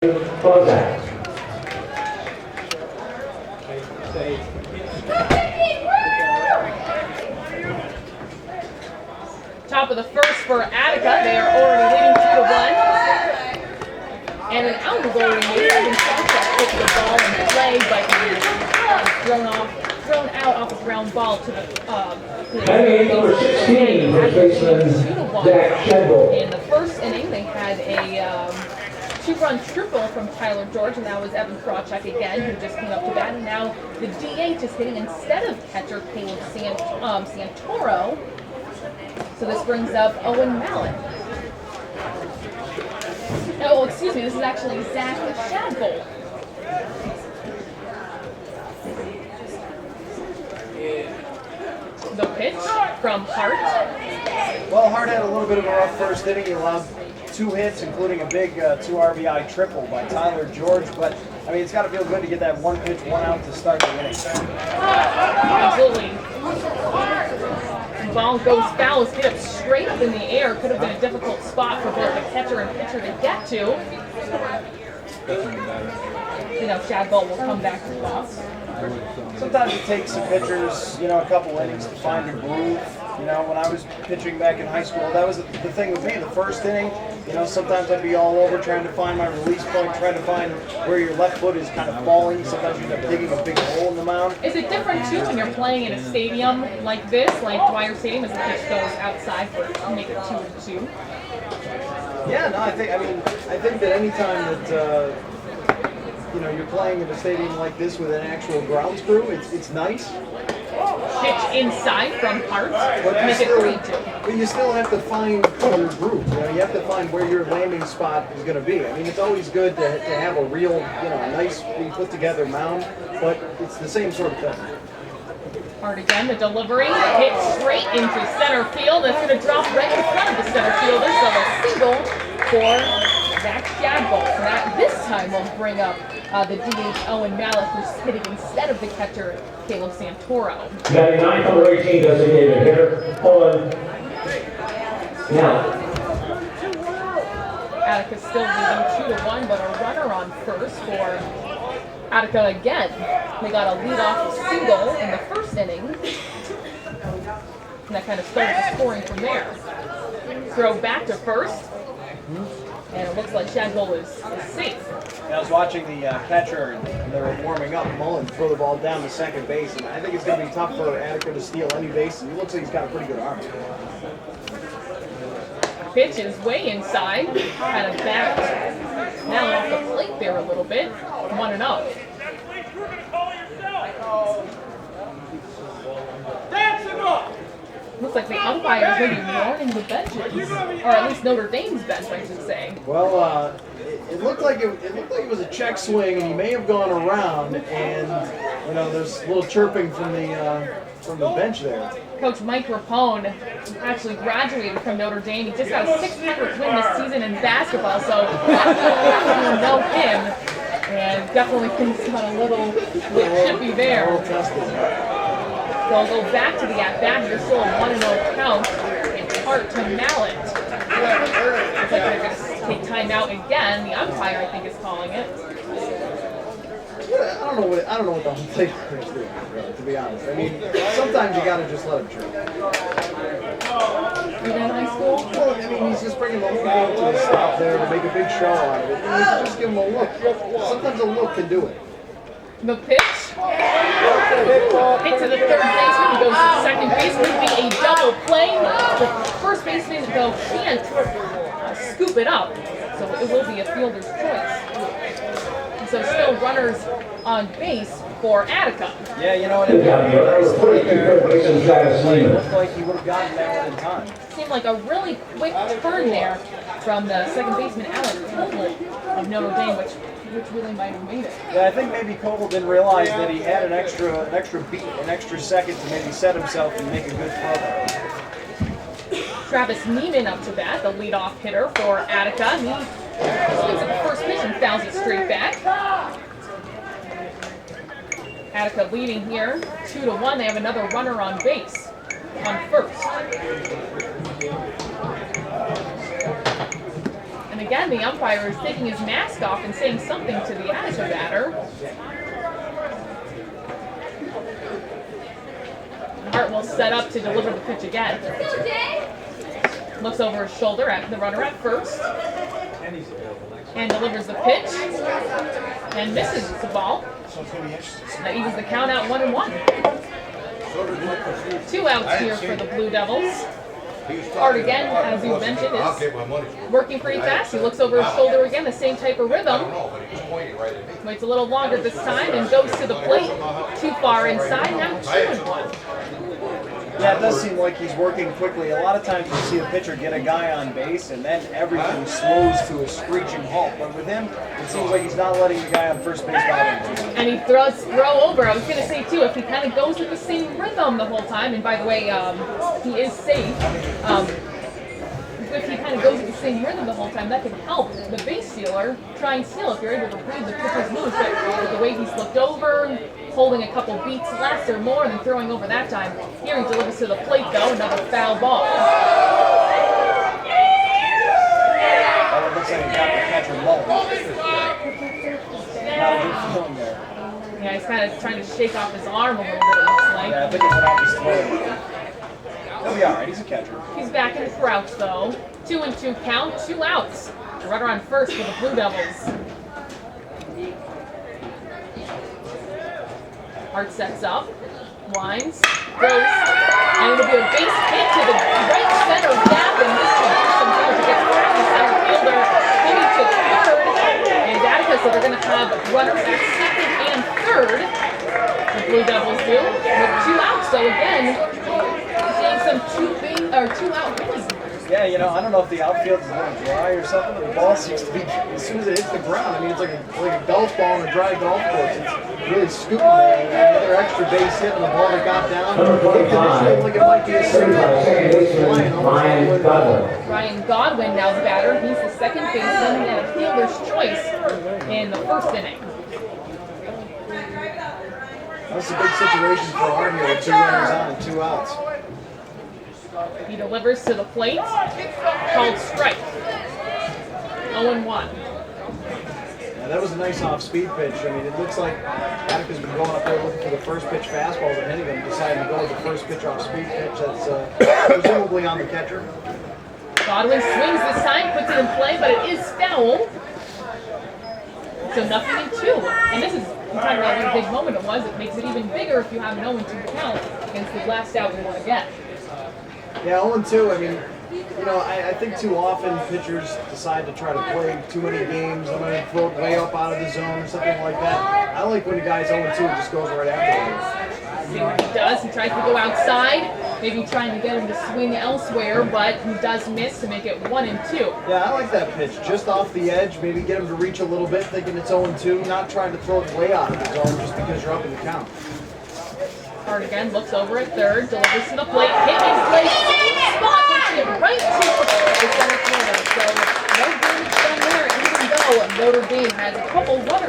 Contact. Top of the first for Attica. They are already leading 2-1. And an outgoing move. Evan Sawchuk took the ball in play, but thrown out off a ground ball to the number 16, first baseman Zach Shedble. In the first inning, they had a two-run triple from Tyler George, and that was Evan Sawchuk again, who just came up to bat. And now the DH is hitting instead of catcher Caleb Santoro. So this brings up Owen Mallett. Oh, excuse me, this is actually Zach Shadbolt. The pitch from Hart. Well, Hart had a little bit of a rough first inning. He allowed 2 hits, including a big 2 RBI triple by Tyler George. But, I mean, it's got to feel good to get that 1 pitch, 1 out to start the inning. Absolutely. Ball goes foul, is hit up straight up in the air. Could have been a difficult spot for both the catcher and pitcher to get to. You know, Shadbolt will come back to boss. Sometimes it takes some pitchers, a couple innings to find a groove. When I was pitching back in high school, that was the thing with me. The first inning, sometimes I'd be all over trying to find my release point, trying to find where your left foot is kind of falling. Sometimes you end up digging a big hole in the mound. Is it different too when you're playing in a stadium like this, like Dwyer Stadium, as the pitch goes outside for make it 2-2? Yeah, no, I think that any time that you're playing in a stadium like this with an actual grounds crew, it's nice. Pitch inside from Hart. Make it 3-2. But you still have to find your groove. You have to find where your landing spot is going to be. I mean, it's always good to have a real, nicely put together mound, but it's the same sort of thing. Hart again, the delivery, hit straight into center field. It's going to drop right in front of the center fielder, so a single for Zach Shadbolt. And that this time will bring up the DH Owen Mallett, who's hitting instead of the catcher Caleb Santoro. 99, number 18, designated hitter, Owen Mallett. Attica still leading 2-1, but a runner on first for Attica again. They got a leadoff single in the first inning, and that kind of started the scoring from there. Throw back to first, and it looks like Shadbolt is safe. I was watching the catcher, and they were warming up. Mullen throw the ball down to second base, and I think it's going to be tough for Attica to steal any base. And he looks like he's got a pretty good arm. Pitch is way inside, kind of backed now off the plate there a little bit. 1-0. Looks like the umpire is maybe warning the benches, or at least Notre Dame's bench, I should say. Well, it looked like it was a check swing, and he may have gone around. And there's a little chirping from the bench there. Coach Mike Rapone actually graduated from Notre Dame. He just got a 600 win this season in basketball, so you know him. And definitely things got a little bit chippy there. A little tested. So I'll go back to the at-bat. There's still a 1-0 count. And Hart to Mallett. Looks like they're going to take time out again. The umpire, I think, is calling it. I don't know what the whole thing is doing, really, to be honest. I mean, sometimes you got to just let him trip. You in high school? Well, I mean, he's just bringing the whole game to a stop there to make a big show out of it. And you can just give him a look. Sometimes a look can do it. The pitch. Hit to the third baseman. He goes to second base. Would be a double play. The first baseman, though, can't scoop it up. So it will be a fielder's choice. And so still runners on base for Attica. Yeah, you know what? It looked like he would have gotten that one in time. Seemed like a really quick turn there from the second baseman, Alex Koval of Notre Dame, which really might have made it. Yeah, I think maybe Koval didn't realize that he had an extra beat, an extra second to maybe set himself and make a good throw. Travis Neiman up to bat, the leadoff hitter for Attica. He swings at the first pitch and fouls it straight back. Attica leading here, 2-1. They have another runner on base on first. And And again, the umpire is taking his mask off and saying something to the amateur batter. Hart will set up to deliver the pitch again. Looks over his shoulder at the runner at first. And delivers the pitch. And misses the ball. That evens the count out 1-1. 2 outs here for the Blue Devils. Hart again, as you mentioned, is working pretty fast. He looks over his shoulder again, the same type of rhythm. Waits a little longer this time and goes to the plate. Too far inside, now 2-1. Yeah, it does seem like he's working quickly. A lot of times you see a pitcher get a guy on base and then everything slows to a screeching halt. But with him, it seems like he's not letting the guy on first base bother him. And he throw over. I was going to say, too, if he kind of goes with the same rhythm the whole time, and by the way, he is safe. If he kind of goes with the same rhythm the whole time, that can help the base stealer try and steal if you're able to read the pitcher's moves. But with the way he's looked over, holding a couple beats less or more, and then throwing over that time. Here he delivers to the plate, though, another foul ball. It looks like he got the catcher low. Not a good feeling there. Yeah, he's kind of trying to shake off his arm a little bit, it looks like. Yeah, I think it went off his throat. He'll be alright, he's a catcher. He's back in the crouch, though. 2-2 count, 2 outs. The runner on first for the Blue Devils. Hart sets up, winds, goes, and it'll be a base hit to the right center gap, and this will push them forward to get past the center fielder, moving to third, and Attica, so they're going to have runners at second and third. The Blue Devils do, with 2 outs, so again, seeing some 2-out hitting. Yeah, you know, I don't know if the outfield is a little dry or something, but the ball seems to be, as soon as it hits the ground, I mean, it's like a golf ball on a dry golf course. It's really scooping there. Another extra base hit and the ball that got down. Number 25, Like it might be a second baseman, Ryan Godwin. Ryan Godwin now the batter. He's the second baseman and a fielder's choice in the first inning. That's a big situation for Arm here with 2 runners on and 2 outs. He delivers to the plate, called strike. 0-1. Yeah, that was a nice off-speed pitch. I mean, it looks like Attica's been going up there looking for the first pitch fastballs and hitting them, decided to go with the first pitch off-speed pitch. That's presumably on the catcher. Godwin swings this time, puts it in play, but it is foul. So 0-2. And this is, we're talking about what a big moment it was. It makes it even bigger if you have an 0-2 count against the last out you want to get. Yeah, 0-2, I mean, you know, I think too often pitchers decide to try to play too many games. I'm going to throw it way up out of the zone or something like that. I like when the guy's 0-2 just goes right after him. See what he does. He tries to go outside, maybe trying to get him to swing elsewhere, but he does miss to make it 1-2. Yeah, I like that pitch. Just off the edge, maybe get him to reach a little bit, thinking it's 0-2, not trying to throw it way out of the zone just because you're up in the count. Hart again looks over at third, delivers to the plate, hit in place, same spot, puts it right to the center fielder. So no damage done there, even though Notre Dame has a couple runners.